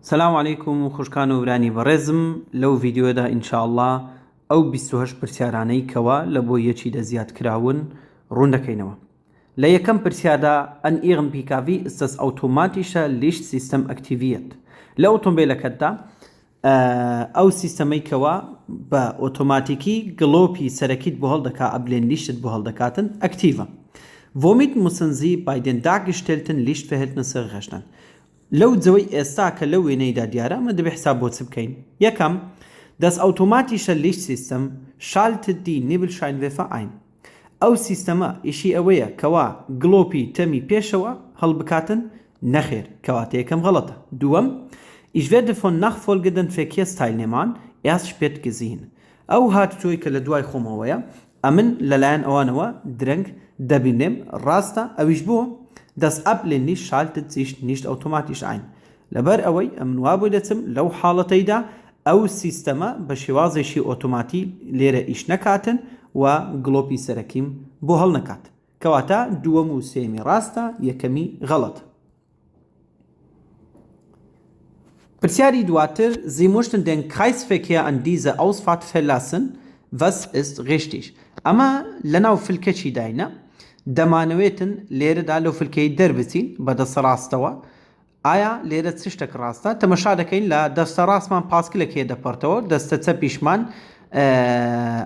سلام علیکم خوشکان و برانی بەڕێزم لەو ڤیدیۆدا ئینشاءالله ئەو 28 پرسیارانەی کەوا لە بۆ یەکیدا زیاد کراون ڕوون دەکەینەوە. لە یەکەم پرسیاردا ئەن ئیغم پیکاڤی ist das automatische Lichtsystem aktiviert. لە ئۆتۆمبیلەکەتدا ئەو سیستەمەی کەوا بە ئۆتۆماتیکی گڵۆپی سەرەکیت بۆ هەڵدەکا ئەبلێن لیشتت بۆ هەڵدەکاتن ئەکتیڤە. Womit müssen Sie bei den dargestellten Lichtverhältnissen rechnen? لو جوي ئێستا کە لەو وێنەیدا دیارە ئەمە دەبێ حساب بۆ چ بکەین. یەکەم das automatische Lichtsystem schaltet die Nebelscheinwerfer ein. ئەو سیستەمە ئیشی ئەوەیە کەوا گڵۆپی تەمی پێشەوە هەڵبکاتن نەخێر کەواتە یەکەم غەڵەتە. دووەم Ich werde von nachfolgenden Verkehrsteilnehmern erst spät gesehen. ئەو هاتووی کە لە دوای خۆمەوەیە ئەمن لەلایەن ئەوانەوە درەنگ دەبینێم ڕاستە ئەویش بووە Das Ablehnen schaltet sich nicht automatisch ein. لەبەر ئەوەی ئەمن وابووی دەچم لەو حاڵەتەیدا ئەو سیستەمە بە شێوازێکی ئۆتۆماتی لێرە ئیش نەکاتن و گڵۆپی سەرەکیم بۆ هەڵ نەکات. کەواتە دووەم و سێمی ڕاستە یەکەمی غەڵەت. پرسیاری دواتر Sie möchten den Kreisverkehr an diese Ausfahrt verlassen. Was ist richtig? ئەمە لەناو فلکەچی داینە دەمانەوێتن لێرەدا لەو فلکەی دەربچین بە دەستە ڕاستەوە. ئایا لێرە چ شتێک ڕاستە؟ تەمەشا دەکەین لە دەستە ڕاستمان پاسکلێکێ دەپەڕتەوە دەستە چەپیشمان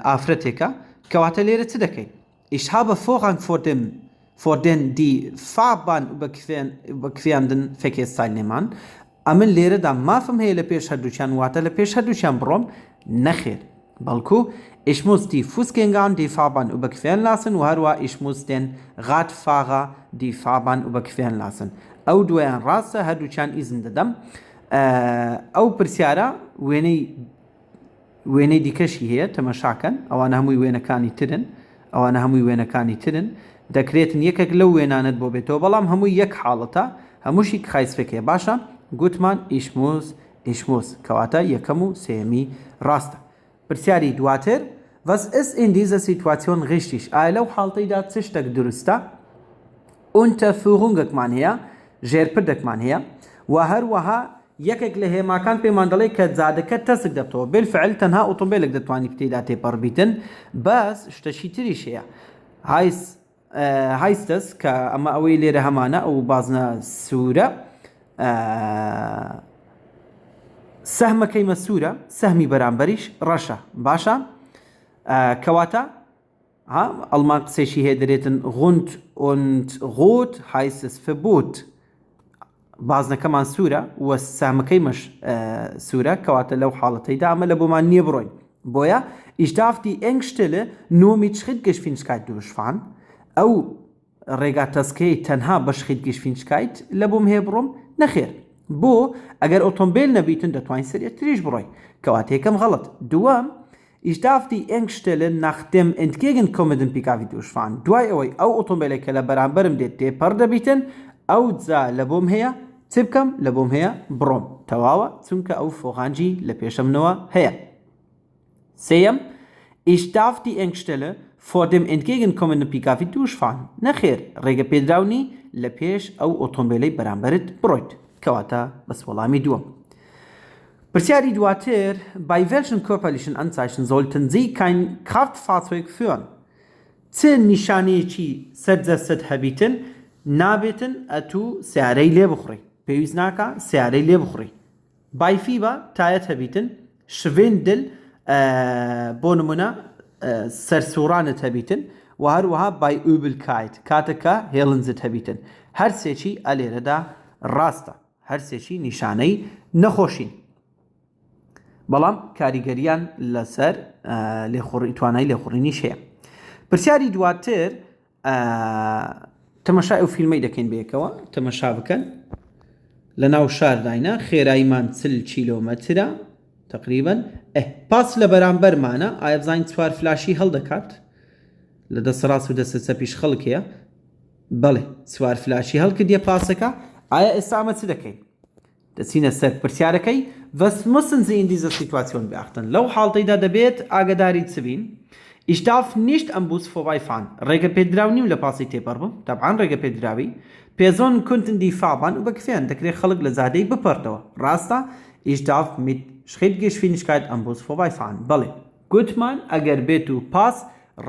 ئافرەتێکە کەواتە لێرە چ دەکەین؟ Ich habe Vorrang vor den die Fahrbahn überquerenden Verkehrsteilnehmern. ئەمن لێرەدا مافم هەیە لە پێش هەردووچیان واتە لە پێش هەردووچیان بڕۆم نەخێر بەڵکو Ich muss die Fußgänger die Fahrbahn überqueren lassen و هەروە ich muss den Radfahrer die Fahrbahn überqueren lassen. ئەو دوایان ڕاستە هەردووچیان ئیزن دەدەم. ئەو پرسیارە وێنەی دیکەشی هەیە تەمەشاکەن ئەوانە هەمووی وێنەکانی ترن دەکرێتن یەکێک لەو وێنانت بۆ بێتەوە بەڵام هەمووی یەک حاڵەتە هەمووشی خایسفێکێ باشە گوتمان ich muss کەواتە یەکەم و سێمی ڕاستە. پرسیاری دواتر Was ist in dieser Situation richtig? ئایا لەو حاڵتەیدا چ شتێک دروستە؟ Unterführungێکمان هەیە ژێرپردێکمان هەیە و هەروەها یەکێک لە هێماکان پێمان دەڵێ کە جادەکە تەسک دەبتەوە بالفعل تەنها ئۆتۆمبیلێک دەتوانانی تێدا تێپەڕبیتن بەس شتەشی تریش هەیە heißt es کە ئەمە ئەوەی لێرە هەمانە ئەو بازنە سوورە سەهمەکەی مەسوورە سەهمی بەرامبەریش ڕەشە باشە کەواتە ئەڵمان قسێکی هەیە دەرێتن Rund und Rot heißt es Verbot بازنەکەمان سوورە و سەهمەکەیمەش سوورە کەواتە لەو حاڵەتەیدا ئەمە لە بۆمان نییە بڕۆین بۆیە Ich darf die Engstelle nur mit Schrittgeschwindigkeit durchfahren ئەو ڕێگاتەسکەی تەنها بە Schrittgeschwindigkeit لە بۆم هەیە بڕۆم نەخێر بۆ ئەگەر ئۆتۆمبیل نەبیتن دەتوانین سەرعەتریش بڕۆی کەواتە یەکەم غەڵەت. دووەم Ich darf die Engstelle nach dem entgegenkommenden PKW durchfahren. دوای ئەوەی ئەو ئۆتۆمبیلێک کە لە بەرامبەرم دێت تێپەڕ دەبیتن ئەو جا لە بۆم هەیە چ بکەم لە بۆم هەیە بڕۆم تەواوە چونکە ئەو فۆغانجی لە پێشەمنەوە هەیە. سێەم Ich darf die Engstelle vor dem entgegenkommenden PKW durchfahren. نەخێر ڕێگە پێدراونی لە پێش ئەو ئۆتۆمبیلەی بەرامبەرت بڕۆیت کەواتە بەس وەڵامی دووەم. Prisiari duater, bei welchen körperlichen Anzeichen sollten Sie kein Kraftfahrzeug führen? Zehn Nishanichi Sedzesset habiten, Nabeten atu Searei Lebuchri, Peuznaka Searei Lebuchri. Bei Fieber Tayat habiten, Schwindel Bonumuna Sersuranet habiten, Waharuha bei Übelkeit, Kataka Helenzet habiten. Hersechi Alereda Rasta, Hersechi Nishanei Nahoshin. بەڵام کاریگەریان لەسەر توانای لێخوڕینیش هەیە. پرسیاری دواتر تەمەشای ئەو فیلمەی دەکەین بەیەکەوە تەمەشا بکەن لە ناو شارداینە خێراییمان 40 کیلۆمەترە تقریبەن پاس لە بەرامبەرمانە ئایا بزانین چوار فلاشی هەڵدەکات لە دەستە ڕاست و دەستە چەپیش خەڵکەیە بەڵێ چوار فلاشی هەڵکردیە پاسەکە ئایا ئێستا ئەمە چ دەکەین؟ دەچینە سەر پرسیارەکەی Was müssen Sie in dieser Situation beachten? لەو حاڵتەیدا دەبێت ئاگاداری چ بین Ich darf nicht am Bus vorbeifahren. ڕێگە پێدراو نیم لە پاسی تێپەڕبم. طبعاً ڕێگە پێدراوی. Personen könnten die Fahrbahn überqueren. دەکرێت خەڵک لە زادەی بپەڕتەوە. ڕاستە؟ Ich darf mit Schrittgeschwindigkeit am Bus vorbeifahren. بەڵێ. گوتمان ئەگەر بێت و پاس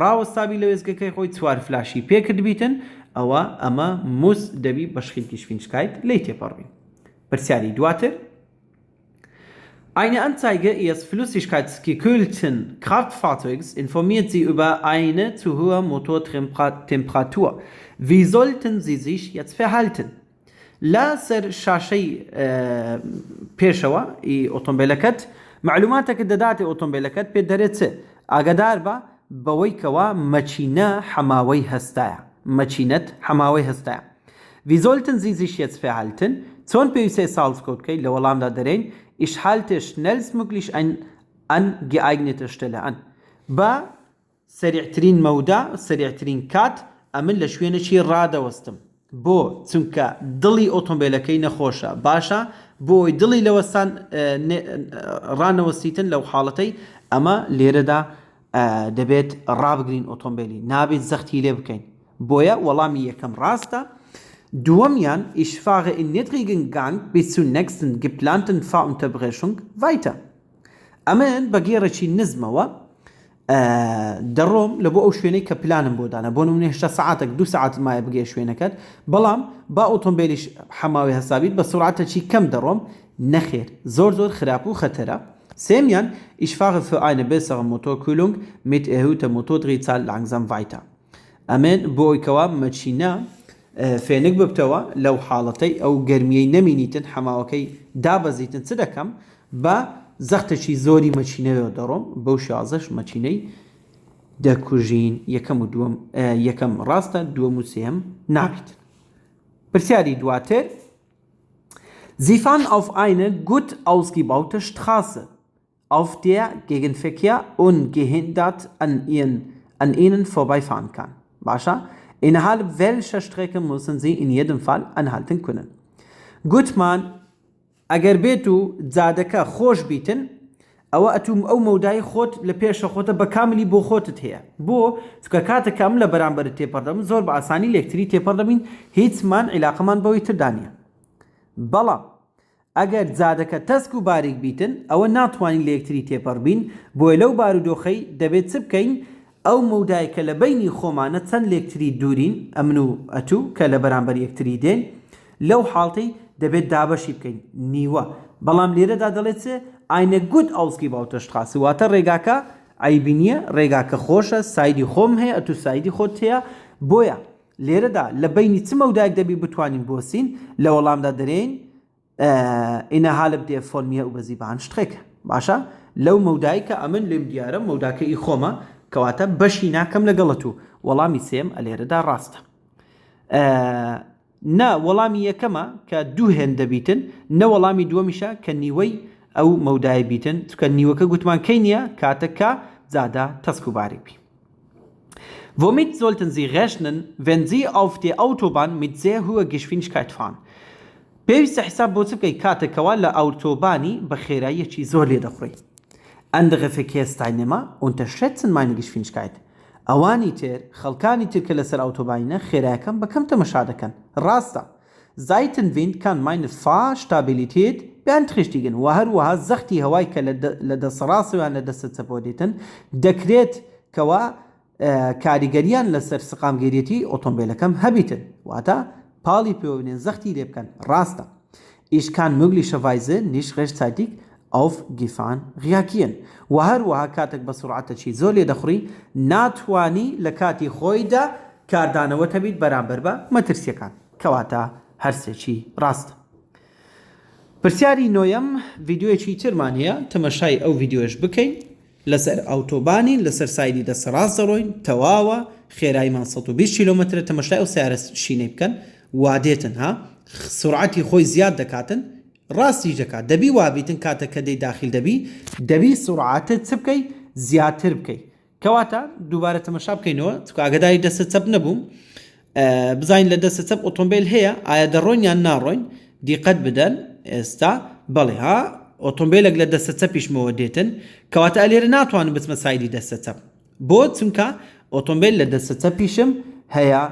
ڕاوەستابی لە وێزگەکەی خۆی چوار فلاشی پێکرد بیتن ئەمە موس دەبی بە Schrittgeschwindigkeit لی تێپەڕبین. پرسیاری دواتر. Eine Anzeige Ihres flüssigkeitsgekühlten Kraftfahrzeugs informiert Sie über eine zu hohe Motortemperatur. Wie sollten Sie sich jetzt verhalten? لا سر شاشي بيشوا اوتومبيلكت معلوماتك دداتي اوتومبيلكت بيدرتس اقدار با بويكوا ماشينه حماوي هستايا ماشينه حماوي هستايا. Wie sollten Sie sich jetzt verhalten? Zon PVC Salzcode kei لولام دا درين. Ich halte schnellstmöglich eine angeeignete Stelle an. با سريعترين مودا سريعترين كات امن لشوينه شي راده وستم. بۆ چونکە دڵی ئۆتۆمبیلەکەی نەخۆشە باشە بۆی دڵی لەوەستان ڕانەوەستیتن لەو حاڵەتەی ئەمە لێرەدا دەبێت ڕابگرین ئۆتۆمبیلی نابێت زەختی لێ بکەین بۆیە وەڵامی یەکەم ڕاستە دووەمیان ich fahre in niedrigen Gang bis zur nächsten geplanten Fahrunterbrechung weiter ئەمن بە گێڕێکی نزمەوە دەڕۆم لە بۆ ئەو شوێنەی کە پلانم بۆ دانا بۆ نمونە 8 ساعتێک 2 ساعت مایە بگێ شوێنەکەت بەڵام با ئۆتۆمبیلیش حەماوی هەسابیت بە سرعتێکی کەم دەڕۆم نەخێر زۆر خراپ و خەتەرە سێمیان ich fahre für eine bessere Motorkühlung mit erhöhter Motordrehzahl langsam weiter ئەمێن بۆ ئەوکەوە مەچینە فێنک ببتەوە لەو حاڵەتەی ئەو گەرمیەی نەمینیتن حەماوەکەی دابەزیتن چ دەکەم بە زەختێکی زۆری مەچینەوە دەڕۆم بەو شازەش مەچینەی دەکوژین یەکەم و دووەم یەکەم ڕاستە دووەم و سێم نابیت. پرسیاری دواتر Sie fahren auf eine gut ausgebaute Straße, auf der Gegenverkehr ungehindert an ihnen vorbeifahren kann. باشە؟ Innerhalb welcher Strecke müssen Sie in jedem Fall anhalten können. Gutmann ئەگەر بێت و جادەکە خۆش بیتن ئەوە ئەتوم ئەو مەودای خۆت لە پێشە خۆتە بە کاملی بۆ خۆتت هەیە بۆ چکە کاتە کام لە بەرامبەر تێپەڕدەبن زۆر بە ئاسانی لێکتری تێپەڕدەبین هیچمان عیلاقەمان بەوەی تردانیە بەڵام ئەگەر جادەکە تەسک و باریک بیتن ئەوە ناتوانین لە یەکتری تێپەڕبین بۆیە لەو بارودۆخەی دەبێت چ بکەین ئەو مەودای کە لە بینی خۆمانە چەند لێکتری دوورین ئەمن و ئەتوو کە لە بەرامبەر یەکتری دێن لەو حاڵتەی دەبێت دابەشی بکەین نیوە بەڵام لێرەدا دەڵێت eine gut ausgebaute Straße واتە ڕێگاکە عیبی نییە ڕێگاکە خۆشە سایدی خۆم هەیە ئەتو سایدی خۆت هەیە بۆیە لێرەدا لە بینی چ مەودایەک دەبی بتوانین بۆسین لە وەڵامدا دەرێن innerhalb der von mir übersehbaren Strecke باشە لەو مەودایی کە ئەمن لێم دیارە مەوداکەی خۆمە کەواتە بەشی ناکەم لەگەڵت و وەڵامی سێم لێرەدا ڕاستە نا وەڵامی یەکەمە کە دوو هێن دەبیتن نە وەڵامی دووەمیشە کە نیوەی ئەو مەودای بیتن چکە نیوەکە گوتمان کەی نییە کاتەکە زادا تەسک و باریک بی. Womit sollten Sie rechnen, wenn Sie auf der Autobahn mit sehr hoher Geschwindigkeit fahren? پێویستە حساب بۆ چ بکەی کاتێکەوە لە ئەوتۆبانی بە خێراییەکی زۆر لێ دەخڕی. Andere Verkehrsteilnehmer unterschätzen meine Geschwindigkeit. ئەوانی تر خەڵکانی تر کە لەسەر ئەوتۆبانە خێرایەکەم بەکەم تەمەشا دەکەن ڕاستە Seitenwind kann meine Fahrstabilität beeinträchtigen و هەروەها زەختی هەوای کە لە دەسەڕاستیان لە دەستە چەپۆ دێتن دەکرێت کەوا کاریگەریان لەسەر سقامگەریەتی ئۆتۆمبیلەکەم هەبیتن واتە پاڵی پێوەبنێن زەختی لێ بکەن ڕاستە Ich kann möglicherweise nicht rechtzeitig auf Gefahren reagieren. و هەروەها کاتێک بە سرعتێکی زۆر لێ دەخڕی ناتوانی لە کاتی خۆیدا کاردانەوە تەبیت بەرامبەر بە مەترسیەکان کەواتە هەرسێکی ڕاستە. پرسیاری نۆیەم ڤیدیۆیەکی ترمان هەیە تەمەشای ئەو ڤیدیۆش بکەین لەسەر ئەوتۆبانی لەسەر سایدی دەسەڕاست دەڕۆین تەواوە خێراییمان 120 کیلۆمەترە تەمەشای ئەو سیارە شینەی بکەن وا دێتن ها سرعتی خۆی زیاد دەکاتن ڕاستی دەکات دەبی وابیتن کاتەکە دەی داخل دەبی سرعتت چ بکەی زیاتر بکەی کەواتە دووبارە تەمەشا بکەینەوە چکە ئاگاداری دەستە چەپ نەبووم بزانین لە دەستە چەپ ئۆتۆمبیل هەیە ئایا دەڕۆین یان ناڕۆین دیقەت بدەن ئێستا بەڵێ ئۆتۆمبیلێک لە دەستە چەپیشمەوە دێتن کەواتە لێرە ناتوانم بچمە سایدی دەستە چەپ بۆ چونکە ئۆتۆمبیل لە دەستە چەپیشم هەیە.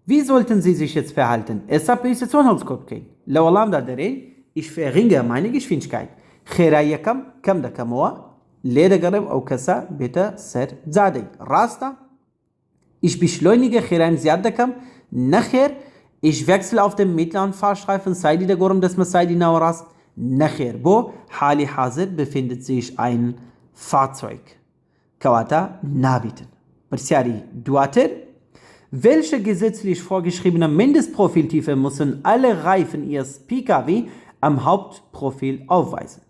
Wie sollten Sie sich jetzt verhalten? ئێستا پێویستە چۆن هەڵسکۆت بکەین؟ لە وەڵامدا دەرێن ich verringere meine Geschwindigkeit. خێرایی یەکەم کەم دەکەمەوە لێ دەگەڕێم ئەو کەسە بێتە سەر جادەی. ڕاستە؟ Ich beschleunige خێرایم زیاد دەکەم. نەخێر. Ich wechsle auf dem mittleren Fahrstreifen سایدی دەگۆڕم دەسمە سایدی ناوەڕاست. نەخێر. بۆ حالی حاضر befindet sich ein Fahrzeug. کەواتە نابیتن. پرسیاری دواتر Welche gesetzlich vorgeschriebene Mindestprofiltiefe müssen alle Reifen Ihres PKW am Hauptprofil aufweisen?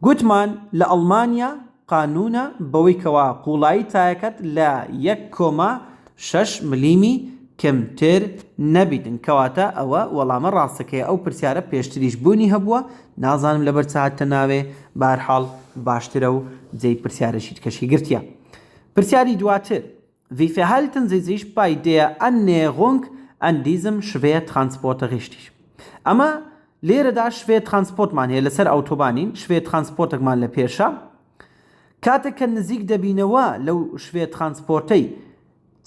Gutmann, la Almania قانونا بەوەی کەوا قوڵایی تایەکەت لە 1.6 ملیمی کەمتر نەبیتن. کەواتە ئەوە وەڵامە ڕاستەکەی ئەو پرسیارە پێشتریش بوونی هەبووە. نازانم لەبەر چاهاتە ناوێ بەهەرحاڵ باشترە و جێی پرسیارەشی کەشی گرتیە. پرسیاری دواتر Wie verhalten Sie sich bei der Annäherung an diesem Schwertransporter richtig? ئەمە لێرەدا شوێترانسپۆرتمان هەیە لەسەر ئەوتۆبانین شوێترانسپۆرتێکمان لە پێشە کاتێک کە نزیک دەبینەوە لەو شوێترانسپۆرتەی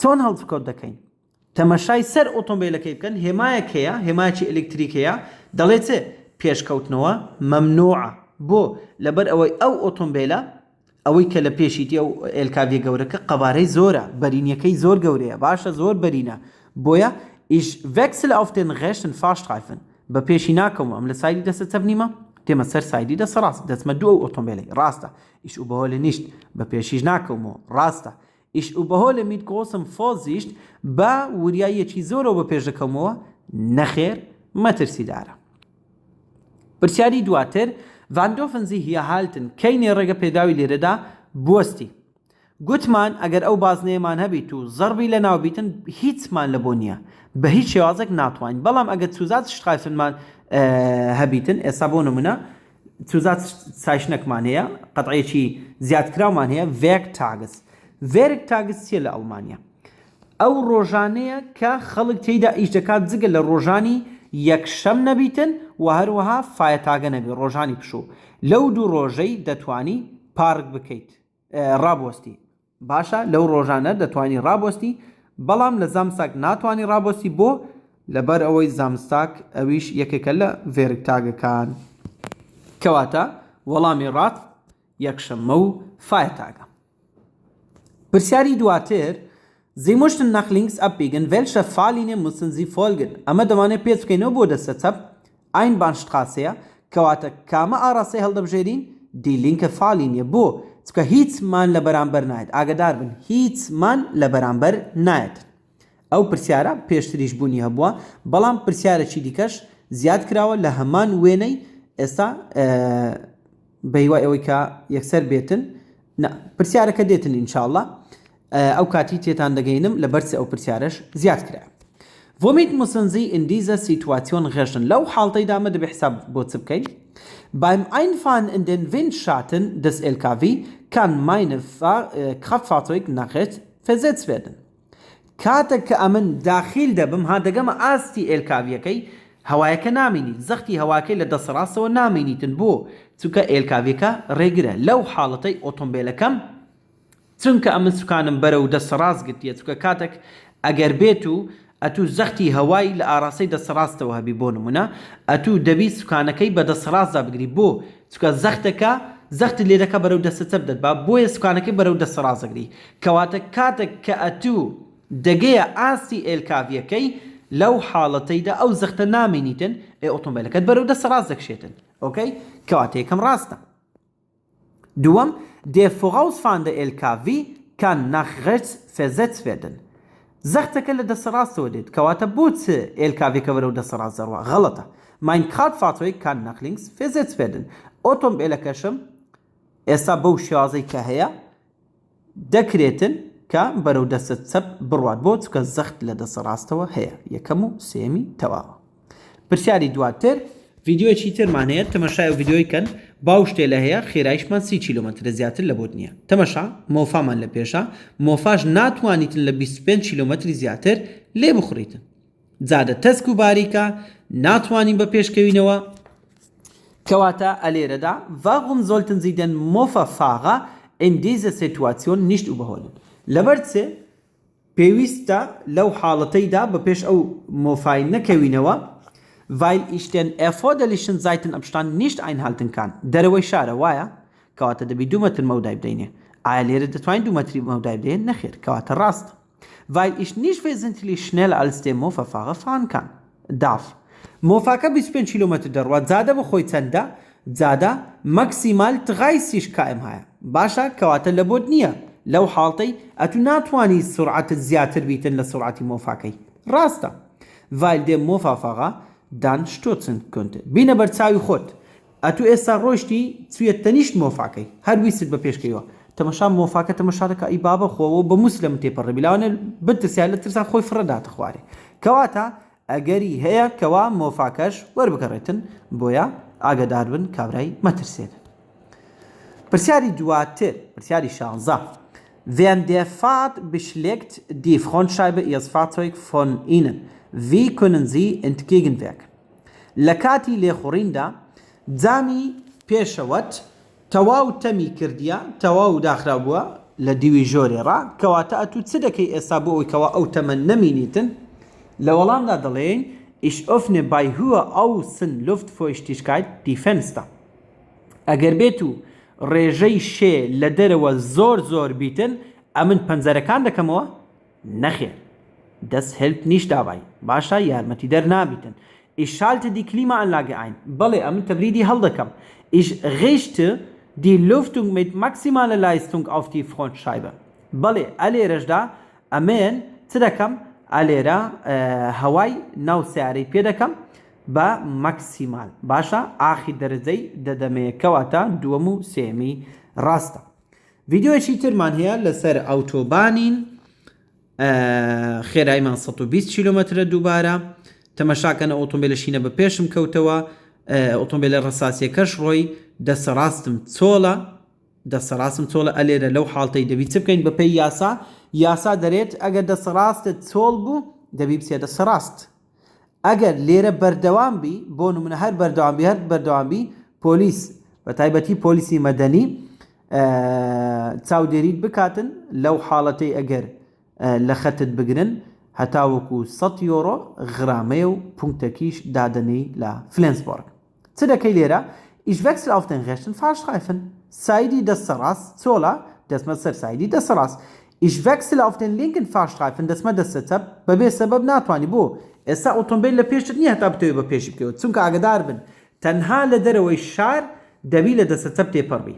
چۆن هەڵسکۆت دەکەین؟ تەمەشای سەر ئۆتۆمبیلەکەی بکەن هێمایەک هەیە هێمایەکی ئەلکتریک هەیە دەڵێت چێ پێشکەوتنەوە مەمنوعە بۆ لەبەر ئەوەی ئەو ئۆتۆمبیلە ئەوەی کە لە پێشیتی ئەو ئێلکاڤیە گەورەکە قەبارەی زۆرە بەرینیەکەی زۆر گەورەیە باشە زۆر بەرینە بۆیە ich wechsle auf den rechten Fahrstreifen بە پێشی ناکەم ئەم لە سایدی دەستە چەپنیمە تێمە سەر سایدی دەسە ڕاست دەچمە دوو ئەو ئۆتۆمبیلەی ڕاستە ich überhole nicht بە پێشیش ناکەمەوە ڕاستە ich überhole mit großem Vorsicht بە وریایەکی زۆرەوە بە پێش دەکەمەوە نەخێر مەترسیدارە. پرسیاری دواتر Wann dürfen Sie hier halten? کەینێ ڕێگە پێداوی لێرەدا بوەستی. گوتمان ئەگەر ئەو بازنەیەمان هەبیت و زەڕبی لە ناو بیتن هیچمان لە بۆ نییە بە هیچ شێوازێک ناتوانین بەڵام ئەگەر چوزات شترایفنمان هەبیتن ئێستا بۆ نمونە چوزات سایشنەکمان هەیە قەتعەیەکی زیادکراومان هەیە Werktags چیە لە ئەڵمانیا؟ ئەو ڕۆژانەیە کە خەڵک تێیدا ئیش دەکات جگە لە ڕۆژانی یەکشەم نەبیتن و هەروەها فایەتاگە نەبی ڕۆژانی پشوو لەو دوو ڕۆژەی دەتوانی پارک بکەیت ڕابۆستی باشە لەو ڕۆژانە دەتوانی ڕابۆستی بەڵام لە زامستاک ناتوانی ڕابۆستی بۆ لەبەر ئەوەی زامستاک ئەویش یەکێکە لە ڤێرکتاگەکان کەواتە وەڵامی ڕات یەکشەممە و فایەتاگە. پرسیاری دواتر Sie möchten nach links abbiegen. Welcher Fahrlinie müssen Sie folgen? ئەمە دەمانێت پێچ بکەینەوە بۆ دەستە چەپ Einbahnstraßەیە کەواتە کامە ئاڕاستەی هەڵدەبژێرین die linke Fahrlinie بۆ چکە هیچمان لە بەرامبەر نایەت ئاگدار بن هیچمان لە بەرامبەر نایەت. ئەو پرسیارە پێشتریش بوونی هەبووە بەڵام پرسیارێکی دیکەش زیاد کراوە لە هەمان وێنەی ئێستا بە هیوای ئەوەی کە یەکسەر بێتن پرسیارەکە دێتن ئینشاءڵڵا ئەو کاتی تێتان دەگەینم لە بەرچی ئەو پرسیارش زیاد کرا. Womit müssen Sie in dieser Situation rechnen? لەو حاڵتەیدا مە دەبێ حساب بۆ چ بکەین؟ Beim Einfahren in den Windschatten des LKW kann mein Kraftfahrzeug nach rechts versetzt werden. کاتێک کە ئەمن داخیل دەبم هادەگەمە ئاستی LKW-ەکەی هەوایەکە نامینیت زەختی هەواکەی لە دەسەڕاستەوە نامینیتن بۆ چونکە LKW-کە ڕێگرە لەو حاڵەتەی ئۆتۆمبیلەکەم چونکە ئەمە سوکانم بەرە و دەسەڕاست گرتیە چونکە کاتێک ئەگەر بێت و ئەتوو زەختی هەوای لە ئاراستەی دەسەڕاستەوە هەبی بۆ نمونە ئەتوو دەبی سوکانەکەی بە دەسەڕاستدا بگری بۆ چونکە زەخت لێ دەکە بەرەو دەستە چەپ دەبا بۆیە سوکانەکەی بەرەو دەسەڕاست دەگری کەواتە کاتێک کە ئەتوو دەگەیە ئاستی ئێلکاڤیەکەی لەو حاڵەتەیدا ئەو زەختە نامینیتن ئۆتۆمبیلەکەت بەرەو دەسەڕاست دەکشێتن ئۆکەی کەواتە یەکەم ڕاستە. دووەم Der vorausfahrende LKW kann nach rechts versetzt werden. زەختەکە لە دەسەڕاستەوە دێت کەواتە بۆ چ LKW-کە بەرەو دەسەڕاست دەڕوا غەڵەتە. Mein Kraftfahrzeug kann nach links versetzt werden. ئۆتۆمبیلەکەشم ئێستا بەو شێوازەی کە هەیە دەکرێتن کە بەرەو دەستە چەپ بڕوات بۆ چکە زەخت لە دەسەڕاستەوە هەیە یەکەم و سێمی تەواوە. پرسیاری دواتر ڤیدیۆیەکی ترمان هەیە تەمەشای ئەو ڤیدیۆیکەن باو شتێ لە هەیە خێرایشمان 30 کیلومتر زیاتر لە بۆت نییە تەمەشا مۆفامان لە پێشە مۆفاش ناتوانیتن لە 25 کیلومتری زیاتر لێ بخوڕیتن جادە تەسک و باریکە ناتوانین بە پێشکەوینەوە کەواتە ئەلێرەدا warum sollten Sie den Mofa-Fahrer in dieser Situation nicht überholen. لبرسه پێویستە لەو حاڵەتەیدا بە پێش ئەو مۆفای نەکەوینەوە weil ich den erforderlichen Seitenabstand nicht einhalten kann. دەرەوەی شارە وایە کەواتە دەبی 2 مەتر مەودای بدەینێ. ئایا لێرە دەتوانین 2 مەتری مەودای بدەین؟ نەخێر کەواتە ڕاستە. Weil ich nicht wesentlich schneller als der Mofa-Fahrer fahren kann. darf. مۆفاکە 25 کیلومتر دەڕوات جادە بە خۆی چەندە؟ جادە ماکسیمال 30 km هەیە. باشە کەواتە لە بۆت نییە. لەو حاڵتەی ئەتو ناتوانی سرعتت زیاتر بیتن لە سرعتی مۆفاکەی. ڕاستە. weil der Mofa-Fahrer dann stürzen könnte. بینە بەرچاوی خۆت. ئەتو ئێستا ڕۆیشتی چوویەتە نیشت مۆفاکەی. هەر ویست بەپێشکەیەوە. تەمەشا مۆفاکە تەمەشا دەکا ئەی بابە خۆەوە بە موسلم تێپەڕێبی لاوانێ بترسیان لە ترسان خۆی فڕەداتە خوارێ. کەواتە ئەگەری هەیە کەوا مۆفاکەش وەربگەڕێتن بۆیە ئاگادار بن کابرای مەترسێن. پرسیاری دواتر پرسیاری 16. Während der Fahrt beschlägt die Frontscheibe Ihres Fahrzeugs von Ihnen. Wie können Sie entgegenwirken? لكاتي لخوريندا زامي بيشوت تواو تمي كرديا تواو داخل بوا لديوي جوري را كواتا اتو تصدكي اصابو كوا او تمن نمينيتن لولام دا دلين ich öffne bei hoher Außenluftfeuchtigkeit die Fenster. اگر بيتو ريجي شي لدروا زور بيتن امن پنزركان دكموا نخير. Das hilft nicht dabei. باشا يارمتي در نابيتن. Ich schalte die Klimaanlage ein. بله امن تبريدي هلدكم. Ich richte die Lüftung mit maximaler Leistung auf die Frontscheibe. بله أليرش دا أمين تدكم أليرا هواي ناو سعري بيدكم با ماكسيمال باشا آخي درزي ددمي كواتا دومو سيمي راستا. فيديو شيتر من هي لسر أوتوبانين خير أيمان 120 كيلومتر دوبارا تەمەشاکەن ئۆتۆمبیلەشینە بە پێشم کەوتەوە ئۆتۆمبیلە ڕساسیە کەش ڕۆی دەسەڕاستم چۆڵە ئەلێرە لەو حاڵتەی دەبی چ بکەین بەپێی یاسا دەرێت ئەگەر دەسەڕاستت چۆڵ بوو دەبی بچێتە سەڕاست ئەگەر لێرە بەردەوام بی بۆ نمونە هەر بەردەوام بی پۆلیس بە تایبەتی پۆلیسی مەدەنی چاودێریت بکاتن لەو حاڵەتەی ئەگەر لە خەتت بگرن هەتاوەکو 100 یۆرۆ غرامەیە و پونکتەکیش دادنەی لە فلێنسبۆرگ. چ دەکەی لێرە؟ Ich wechsle auf den rechten Fahrstreifen. سایدی دەسەڕاست چۆڵە دەسمە سەر سایدی دەسەڕاست. Ich wechsle auf den linken Fahrstreifen دەسمە دەستە چەپ بەبێ سەبەب ناتوانی بۆ ئێستا ئۆتۆمبیل لە پێشت نییە هەتا بتەوێت بە پێشی بکەوە چونکە ئاگادار بن تەنها لە دەرەوەی شار دەبی لە دەستە چەپ تێپەڕبی.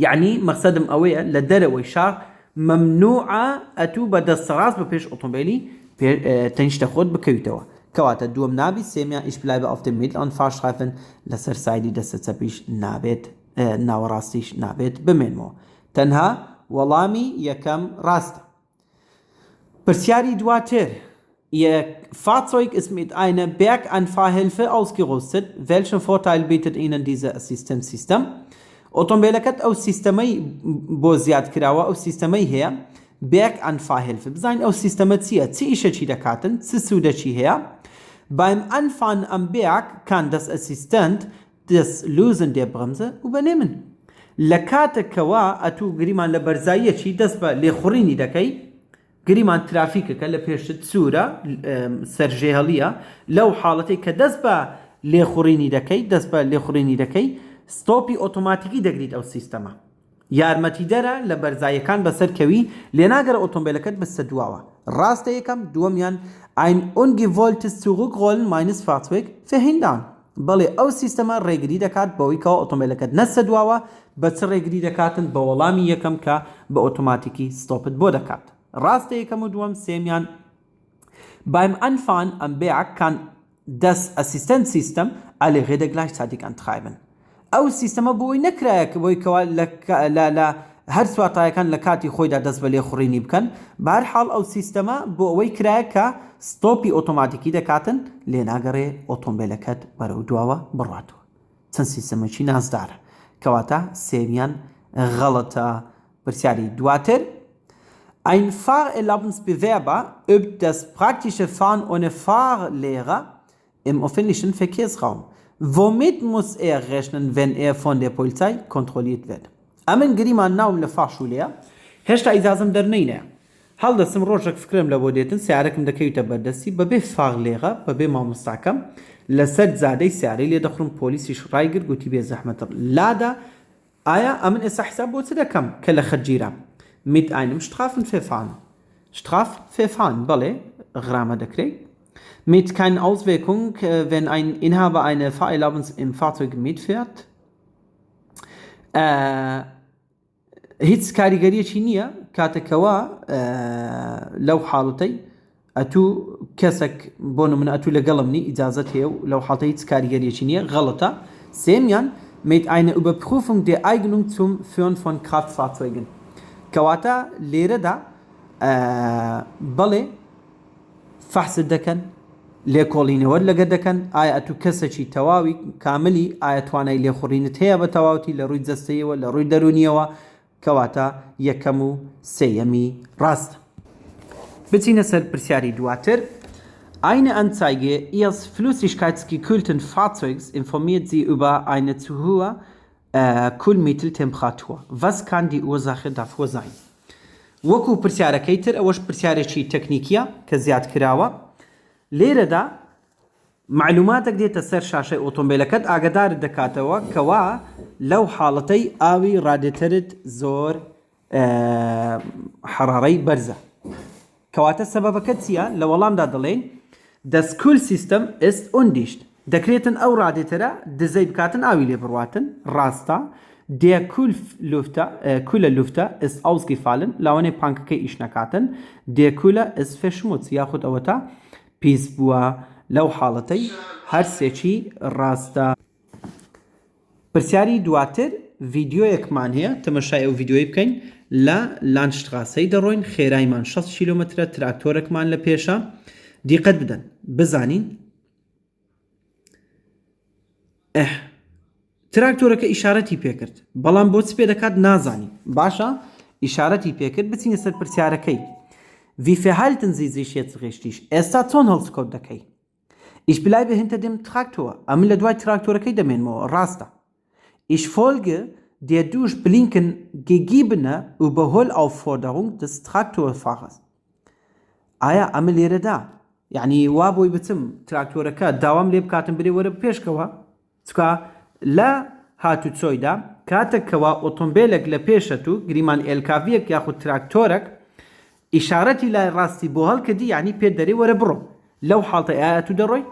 یعنی مەقسەدم ئەوەیە لە دەرەوەی شار ممنوعە ئەتوو بە دەستەڕاست بە پێش ئۆتۆمبیلی تەنیشتە خۆت بکەویتەوە. کەواتە دووەم نابی سێمیان ich bleibe auf dem mittleren Fahrstreifen لەسەر سایدی دەستە چەپیش نابێت ناوەڕاستیش نابێت بمێنمەوە. تەنها وەڵامی یەکەم ڕاستە. پرسیاری دواتر Ihr Fahrzeug ist mit einer Berganfahrhilfe ausgerüstet. Welchen Vorteil bietet Ihnen dieses Assistenzsystem? ئۆتۆمبیلەکەت ئەو سیستەمەی بۆ زیاد کراوە ئەو سیستەمەی هەیە Berganfahrhilfe. بزانین ئەو سیستەمە چییە؟ چی ئیشەکی دەکاتن؟ چ سوودەکی هەیە؟ Beim Anfahren am Berg kann das Assistent das Lösen der Bremse übernehmen. لە کاتێکەوە ئەتوو گریمان لە بەرزاییەکی دەست بە لێخوڕینی دەکەی گریمان ترافیکەکە لە پێشت سوورە سەرژێهەڵیە لەو حاڵەتی کە دەست بە لێخوڕینی دەکەی ستۆپی ئۆتۆماتیکی دەگریت ئەو سیستەمە. یارمەتی دەرە لە بەرزاییەکان بەسەرکەوی لێناگەرە ئۆتۆمبیلەکەت بەستە دواوە. ڕاستە یەکەم دووەمیان ein ungewolltes Zurückrollen meines Fahrzeugs verhindern. بەڵێ ئەو سیستەمە ڕێگری دەکات بەوەی کەەوە ئۆتۆمبیلەکەت نەستە دواوە بە چ ڕێگری دەکاتن بە وەڵامی یەکەم کە بە ئۆتۆماتیکی ستۆپت بۆ دەکات. ڕاستە یەکەم و دووەم سێمیان beim Anfahren am Berg kann das Assistenzsystem alle Räder gleichzeitig antreiben. ئەو سیستەمە بۆی نەکرایە کە بۆی کەوا لە هەر سواتایەکان لە کاتی خۆیدا دەست بە لێخوڕینی بکەن بەهەرحاڵ ئەو سیستەمە بۆ ئەوەی کرایە کە ستۆپی ئۆتۆماتیکی دەکاتن لێناگەڕێ ئۆتۆمبیلەکەت بەرەو دواوە بڕاتەوە. چەند سیستەمەکی نازدارە کەواتە سێمیان غەڵەتە. پرسیاری دواتر Ein Fahrerlaubnisbewerber übt das praktische Fahren ohne Fahrlehrer im öffentlichen Verkehrsraum. Womit muss er rechnen, wenn er von der Polizei kontrolliert wird? ئەمن گریمان ناوم لە فاش و لێە هێشتا ئیجازەم دەرنەینە هەڵدەسم ڕۆژێک فکرم لە بۆ دێتن سیارەکەم دەکەویتە بەردەستی بەبێ فاغلێغە بەبێ مامۆستاکەم لەسەر زادەی سیارەی لێ دەخڕم پۆلیسیش ڕایگر گوتی بێ زەحمەتە لادا ئایا ئەمن ئێستا حساب بۆ چ دەکەم کە لە خەتگیرە mit einem Strafenverfahren. Strafverfahren, بەڵێ غرامە دەکرێت mit keinen Auswirkungen, wenn ein Inhaber eine Fahrerlaubnis im Fahrzeug mitfährt. هیچ کاریگەریەکی نییە کاتێکەوە لەو حاڵەتەی ئەتوو کەسێک بۆ نمونە ئەتوو لەگەڵم نی ئیجازەت هەیە و لەو حاڵەتە هیچ کاریگەریەکی نییە غەڵەتە سێمیان mit einer Überprüfung der Eignung zum Führen von Kraftfahrzeugen کەواتە لێرەدا بەڵێ فەحست دەکەن لێکۆڵینەوە لەگە دەکەن ئایا ئەتوو کەسێکی تەواوی کاملی ئایا توانای لێخوڕینت هەیە بە تەواوتی لە ڕووی جەستەیەوە لە ڕووی دەرونیەوە کەواتە یەکەم و سێیەمی ڕاست بچینە سەر پرسیاری دواتر Eine Anzeige Ihres flüssigkeitsgekühlten Fahrzeugs informiert Sie über eine zu hohe Kühlmitteltemperatur. Was kann die Ursache davor sein? وەکو پرسیارەکەی تر ئەوەش پرسیارێکی تەکنیکیە کە زیاد کراوە لێرەدا معلوماتێک دێتە سەر شاشەی ئۆتۆمبیلەکەت ئاگادارت دەکاتەوە کەوا لەو حاڵەتەی ئاوی ڕادێتەرت زۆر حەرارەی بەرزە کەواتە سەبەبەکە چییە لە وەڵامدا دەڵێن Das Kühlsystem ist undicht. دەکرێتن ئەو ڕادێتەرە دزەی بکاتن ئاوی لێ بڕواتن ڕاستە Der Kühler Lüfter ist ausgefallen لاوانەیە پانکەکەی ئیش نەکاتن Der Kühler ist verschmutzt یاخود ئەوەتە پیس بووە لەو حاڵەتەی هەرسێکی ڕاستە پرسیاری دواتر ڤیدیۆیەکمان هەیە تەمەشای ئەو ڤیدیۆی بکەین لە لانشتراسەی دەڕۆین خێرایمان 6 کیلۆمەترە تراکتۆرێکمان لە پێشە دیقەت بدەن بزانین تراکتۆرەکە ئیشارەتی پێکرد بەڵام بۆ چ پێ دەکات نازانی باشە ئیشارەتی پێکرد بچینە سەر پرسیارەکەی Wie verhalten Sie sich jetzt richtig? ئێستا چۆن هەڵسکۆت دەکەی Ich bleibe hinter dem Traktor ئەمن لە دوای تراکتۆرەکەی دەمێنمەوە ڕاستە Ich folge der durch Blinken gegebene Überholaufforderung des Traktorfahrers ئایا ئەمە لێرەدا یعنی وا بۆی بچم تراکتۆرەکە داوام لێ بکاتم برێ وەرە پێشکەوە چکە لە هاتوچۆیدا کاتێکەوە ئۆتۆمبیلێک لە پێشەت و گریمان ئێلکاڤیەک یاخود تراکتۆرێک ئیشارەتی لای ڕاستی بۆ هەڵکردی یعنی پێ دەرێ وەرە بڕۆ لەو حاڵتە ئایا تو دەڕۆی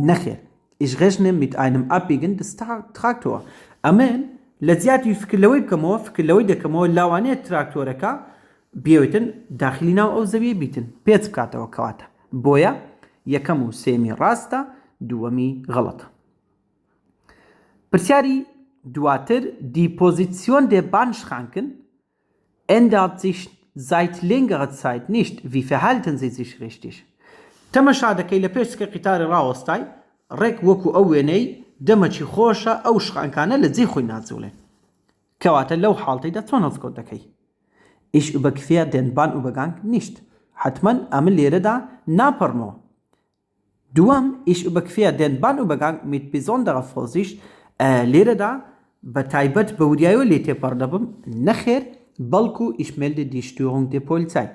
نەخێر Ich rechne mit einem Abbiegen des Traktor ئەمن لە زیاتی فکرلەوەی بکەمەوە فکرلەوەی دەکەمەوە لاوانەیە تراکتۆرەکە بێوێتن داخلی ناو ئەو زەویە بیتن پێچ بکاتەوە کەواتە بۆیە یەکەم و سێمی ڕاستە دووەمی غەڵەتە پرسیاری دواتر Die Position der Bahnschranken ändert sich seit längerer Zeit nicht. Wie verhalten Sie sich richtig? تەمەشا دەکەی لە پێشکە قیتاری ڕاوەستای ڕێک وەکو ئەو وێنەی دەمەچی خۆشە ئەو شخانکانە لە جێ خۆی ناجوڵێن کەواتە لەو حاڵتەیدا چۆن هەڵسکۆت دەکەی Ich überquere den Bahnübergang nicht. حتما ئەمن لێرەدا ناپەڕمەوە دووەم Ich überquere den Bahnübergang mit besonderer Vorsicht لێرەدا بە تایبەت بە وریایەوە لێ تێپەڕ دەبم نەخێر بەڵکو Ich melde die Störung der Polizei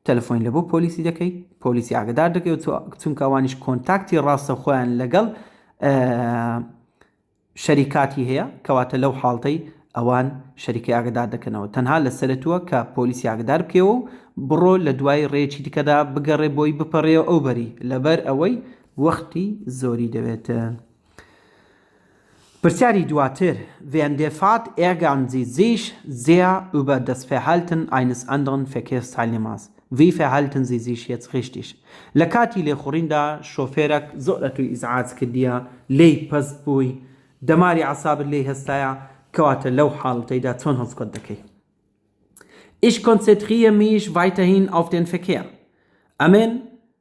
تەلەفۆن لە بۆ پۆلیسی دەکەی پۆلیسی ئاگدار دەکەی چونکە ئەوانیش کۆنتاکتی ڕاستە خۆیان لەگەڵ شەریکاتی هەیە کەواتە لەو حاڵتەی ئەوان شەریکی ئاگدار دەکەنەوە تەنها لەسەرتووە کە پۆلیسی ئاگدار بکەوە و بڕۆ لە دوای ڕێکی دیکەدا بگەڕێ بۆی بپەڕێەوە ئەو بەری لەبەر ئەوەی وەختی زۆری دەوێتە Pursiari duater, während der Fahrt ärgern Sie sich sehr über das Verhalten eines anderen Verkehrsteilnehmers. Wie verhalten Sie sich jetzt richtig? لكاتي لخوريندا شوفيرك زؤلتو إزعاج كديا لي بزبوي دماري عصاب لي هستايا كواتا لو حالتي دا تونهز كدكي. Ich konzentriere mich weiterhin auf den Verkehr. Amen.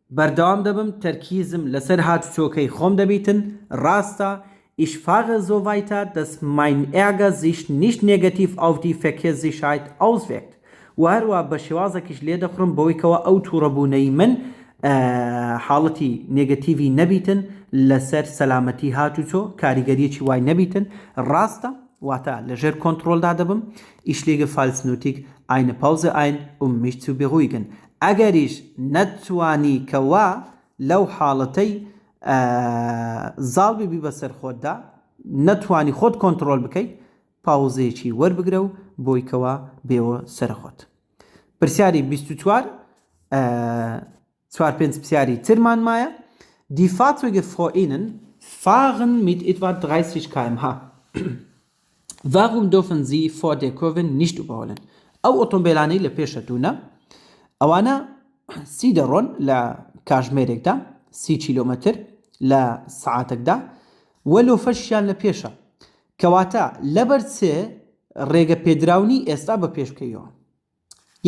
بردام دبم تركيزم لسر هاتوكي خوم دبيتن راستا. Ich fahre so weiter, dass mein Ärger sich nicht negativ auf die Verkehrssicherheit auswirkt. وهروە بە شێوازێکیش لێ دەخڕم بەوەی کەوە ئەو تووڕەبوونەی من حاڵەتی نێگەتیڤی نەبیتن لەسەر سەلامەتی هاتوچۆ کاریگەریەکی وای نەبیتن ڕاستە Wata leger Kontroll da debim. Ich lege falls nötig eine Pause ein, um mich zu beruhigen. Agar ich netwani kawa لو حالتي زالبي ببسر خود دا نتواني خود کنترل بکی پاوزێکی وەربگرە و بۆیکەوە بێوە سەرخۆت. پرسیاری 24 4-5 پرسیاری ترمان مایە. Die Fahrzeuge vor Ihnen fahren mit etwa 30 km/h. Warum dürfen Sie vor der Kurve nicht überholen? ئەو ئۆتۆمبیلانەی لە پێشەتونە ئەوانە 30 دەڕۆن لە کاژمێرێکدا 30 کیلۆمەتر لە سعاتێکدا وەلو فەشیان لە پێشە کەواتە لەبەر چێ ڕێگە پێدراونی ئێستا بە پێش بکەیەوە.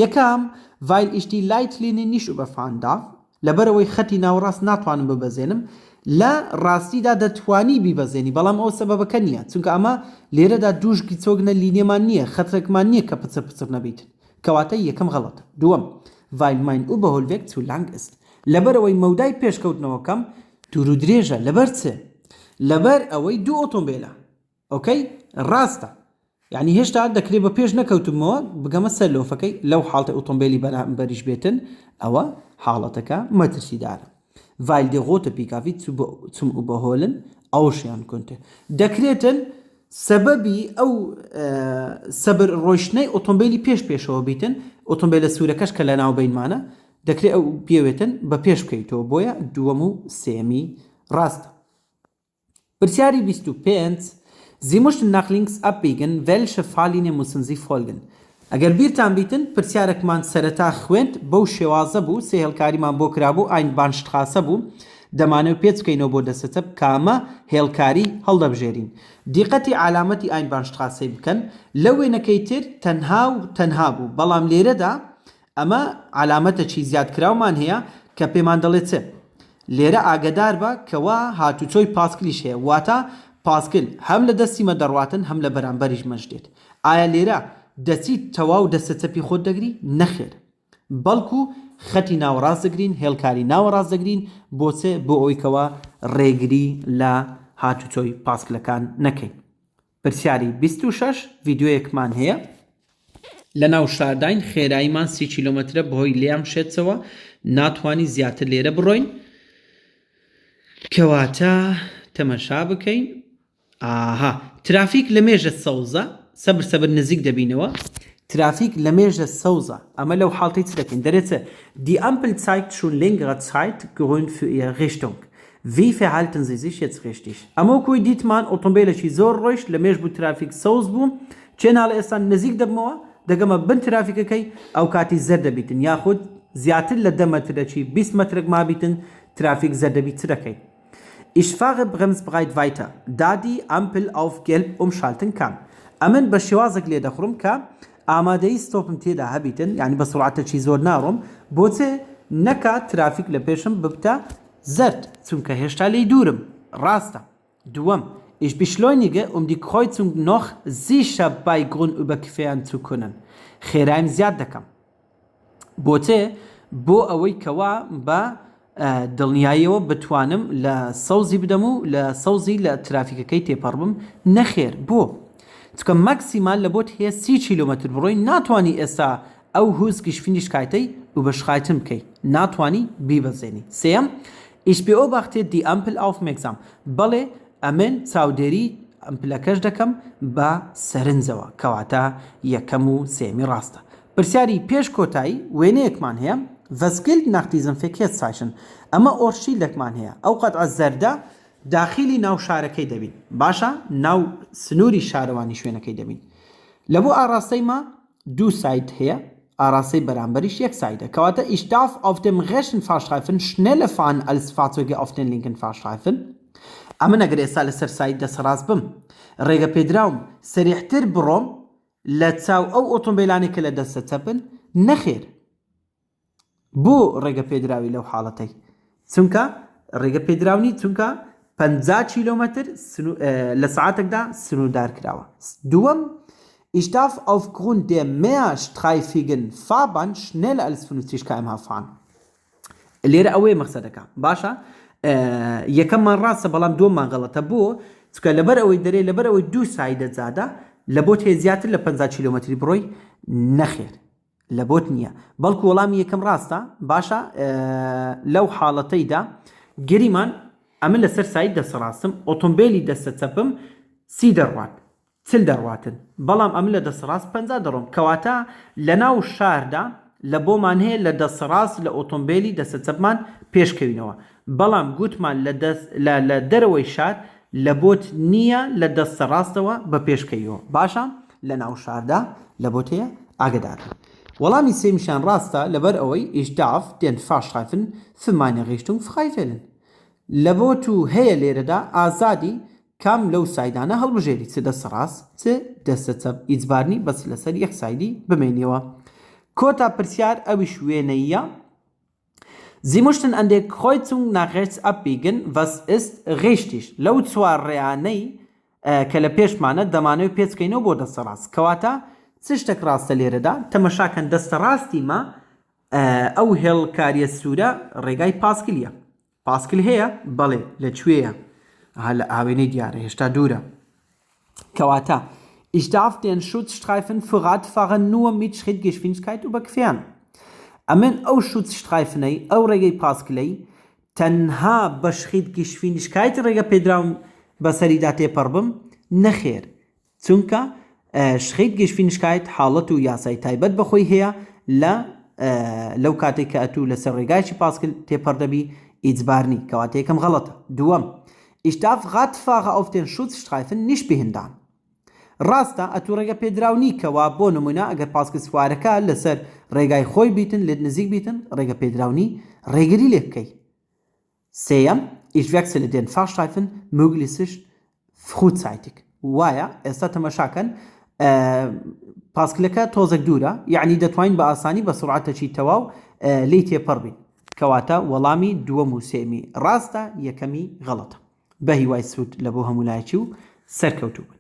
یەکەم weil ich die Leitlinie nicht überfahren darf لەبەرەوەی خەتی ناوەڕاست ناتوانم ببەزێنم لە ڕاستیدا دەتوانی بیبەزێنی بەڵام ئەو سەبەبەکە نییە چونکە ئەمە لێرەدا دووشکی چۆگنە لینیەمان نییە خەترێکمان نییە کە پچر پچر نەبیتن کەواتە یەکەم غەڵەتە. دووەم weil mein Überholweg zu lang ist لەبەرەوەی مەودای پێشکەوتنەوەکەم دوور و درێژە لەبەر چێ لەبەر ئەوەی دوو ئۆتۆمبیلە ئۆکەی ڕاستە یعنی هێشتا دەکرێت بە پێش نەکەوتمەوە بگەمە سەر لۆفەکەی لەو حاڵتە ئۆتۆمبیلی بەریش بێتن ئەوە حاڵەتەکە مەترسیدارە. weil die rote PKW zum Überholen ausscheren könnte. دەکرێتن سەبەبی ئەو سەبر ڕۆیشتنەی ئۆتۆمبیلی پێشەوە بیتن ئۆتۆمبیلە سوورەکەش کە لە ناوبینمانە دەکرێت ئەو پێوێتن بە پێش بکەیتەوە بۆیە دووەم و سێمی ڕاستە. پرسیاری 25 Sie möchten nach links abbiegen, welche Fahrlinie müssen Sie folgen? ئەگەر بیرتان بیتن پرسیارێکمان سەرەتا خوێند بەو شێوازە بوو سێ هێڵکاریمان بۆ کرابوو ئاین بانشتخاسە بوو دەمانەوە پێچ بکەینەوە بۆ دەستە کامە هێڵکاری هەڵدەبژێرین. دیقەتی علامەتی ئاین بانشتخاسەی بکەن لە وێنەکەی تر تەنها بوو بەڵام لێرەدا ئەمە علامەتەکی زیادکراومان هەیە کە پێمان دەڵێت چێ لێرە ئاگدار بە کەوا هاتوچۆی پاسکلیش هەیە واتە پاسکل هەم لە دەستی مە دەڕواتن هەم لە بەرامبەریش مەژدێت. ئایا لێرە دەچیت تەواو دەستە چەپی خۆت دەگری؟ نەخێر بەڵکو خەتی ناوەڕاست دەگرین هێڵکاری ناوەڕاست دەگرین بۆچێ بۆ ئەویکەوە ڕێگری لە هاتوچۆی پاسکلەکان نەکەین. پرسیاری 26 ڤیدیۆیەکمان هەیە لە ناو شارداین خێراییمان 30 کیلۆمەترە بەهۆی لێم شێتەوە ناتوانی زیاتر لێرە بڕۆین کەواتە تەمەشا بکەین. ترافیک لە مێژە سەوزە سەبر نزیک دەبینەوە ترافیک لە مێژە سەوزە ئەمە لەو حاڵتەی چ دەکەین دەرێتە Die Ampel zeigt schon längere Zeit grün für Ihre Richtung. Wie verhalten Sie sich jetzt richtig? ئەمە کوی دیتمان ئۆتۆمبیلێکی زۆر ڕۆیشت لە مێژ بوو ترافیک سەوز بوو چێناڵە ئێستا نزیک دەبمەوە دەگەمە بن ترافیکەکەی ئەو کاتی زەر دەبیتن یاخود زیاتر لە 10 مەترەکی 20 مەترێک مابیتن ترافیک زەر دەبیت چ دەکەین. Ich fahre bremsbereit weiter, da die Ampel auf gelb umschalten kann. ئەمن بە شێوازێک لێ دەخڕم کە ئامادەی ستۆپم تێدا هەبیتن یعنی بە سرعەتێکی زۆر ناڕۆم بۆچێ نەکات ترافیک لە پێشم ببتە زەرد چونکە هێشتا لێی دوورم ڕاستە. دووەم Ich beschleunige, die Kreuzung noch sicher bei Grün überqueren zu können. خێرایم زیاد دەکەم بۆچێ بۆ ئەوەی کەوا بە دڵنیاییەوە بتوانم لە سەوزی بدەم و لە سەوزی لە ترافیکەکەی تێپەڕبم نەخێر بۆ چکە ماکسیمال لە بۆت هەیە 30 کیلۆمەتر بڕۆی ناتوانی ئێستا ئەو هوزگیشفینیشکایتەی überschreiten بکەی ناتوانی بیبەزێنی. سێم Ich beobachte die Ampel aufmerksam بەڵێ ئەمن چاودێری ئەمپلەکەش دەکەم بە سەرنجەوە کەواتە یەکەم و سێمی ڕاستە. پرسیاری پێش کۆتایی وێنەیەکمان هەیە Was gilt nach diesem Verkehrszeichen? ئەمە ئۆرشیلێکمان هەیە ئەو قەتعە زەردە داخلی ناو شارەکەی دەبین باشە ناو سنووری شارەوانی شوێنەکەی دەبین لە بۆ ئاراستەی ما دوو سایت هەیە ئاراستەی بەرامبەریش یەک سایدە کەواتە Ich darf auf dem rechten Fahrstreifen schneller fahren als Fahrzeuge auf den linken Fahrstreifen. ئەمە نەگەر ئێستا لەسەر سایت دەسەڕاست بم ڕێگە پێدراوم سەریحتر بڕۆم لە چاو ئەو ئۆتۆمبیلانی کە لە دەستە چەپن نەخێر بۆ ڕێگە پێدراوی لەو حاڵەتەی چونکە ڕێگە پێدراونی چونکە 50 کیلۆمەتر لە سعاتێکدا سنوردار کراوە. دووەم Ich darf aufgrund der mehrstreifigen Fahrbahn schneller als 50 km/h fahren. لێرە ئەوەیە مەقسەدەکە باشە یەکەممان ڕاستە بەڵام دووەممان غەڵەتە بۆ چکە لەبەر ئەوەی دەرێ لەبەر ئەوەی دوو سایدە زادە لە بۆت هەیە زیاتر لە 50 کیلۆمەتری بڕۆی نەخێر لە بۆت نییە بەڵکو وەڵامی یەکەم ڕاستە باشە لەو حاڵەتەیدا گەریمان ئەمن لەسەر سایت دەسەڕاستم ئۆتۆمبیلی دەستە چەپم 30 دەڕوات 40 دەڕواتن بەڵام ئەمن لە دەسەڕاست 50 دەڕۆم کەواتە لە ناو شاردا لە بۆمان هەیە لە دەسەڕاست لە ئۆتۆمبیلی دەستە چەپمان پێشکەوینەوە بەڵام گوتمان لە دەرەوەی شار لە بۆت نییە لە دەستەڕاستەوە بە پێشکەویەوە باشە لە ناو شاردا لە بۆت هەیە ئاگدار وەڵامی سێمیشان ڕاستە لەبەر ئەوەی ich darf den Fahrstreifen für meine Richtung frei wählen لە بۆت و هەیە لێرەدا ئازادی کام لەو سایدانە هەڵبژێری چ دەسەڕاست چ دەستە چەپ ئیجبارنی بەس لەسەر یەک سایدی بمێنیەوە کۆتا پرسیار ئەویش وێنەیە Sie möchten an der Kreuzung nach rechts abbiegen. Was ist richtig? لەو چوار ڕێیانەی کە لە پێشمانە دەمانەوێت پێچکەینەوە بۆ دەستەڕاست کەواتە چ شتێک ڕاستە لێرەدا تەمەشاکەن دەستەڕاستی ما ئەو هێڵکاریە سوورە ڕێگای پاسکلیە پاسکل هەیە بەڵێ لەکوێیە لە ئاوێنەی دیارە هێشتا دوورە کەواتە Ich darf den Schutzstreifen für Radfahrer nur mit Schrittgeschwindigkeit überqueren. ئەمن ئەو شوتسترایفنەی ئەو ڕێگەی پاسکلەی تەنها بە شریتگەشتفینیشکایت ڕێگە پێدراوم بەسەریدا تێپەڕ بم نەخێر چونکە شریتگەشتفینیشکایت حاڵەت و یاسای تایبەت بەخۆی هەیە لەو کاتێک کە ئەتوو لەسەر ڕێگایکی پاسکل تێپەڕ دەبی ئیجبارنی کەواتە یەکەم غەڵەتە دووەم Ich darf Radfahrer auf den Schutzstreifen nicht behindern. ڕاستە ئەتوو ڕێگە پێدراو نیکەوە بۆ نمونە ئەگەر پاسکە سوارەکە لەسەر ڕێگای خۆی بیتن لێت نزیک بیتن ڕێگە پێدراونی ڕێگری لێ بکەی سێەم Ich wechsle den Fahrstreifen möglichst frühzeitig وایە ئێستا تەمەشاکەن پاسکلەکە تۆزێک دوورە یعنی دەتوانین بە ئاسانی بە سرعەتێکی تەواو لی تێپەڕ بین کەواتە وەڵامی دووەم و سێمی ڕاستە یەکەمی غەڵەتە بە هیوای سوود لە بۆ هەمولایەکی و سەرکەوتوو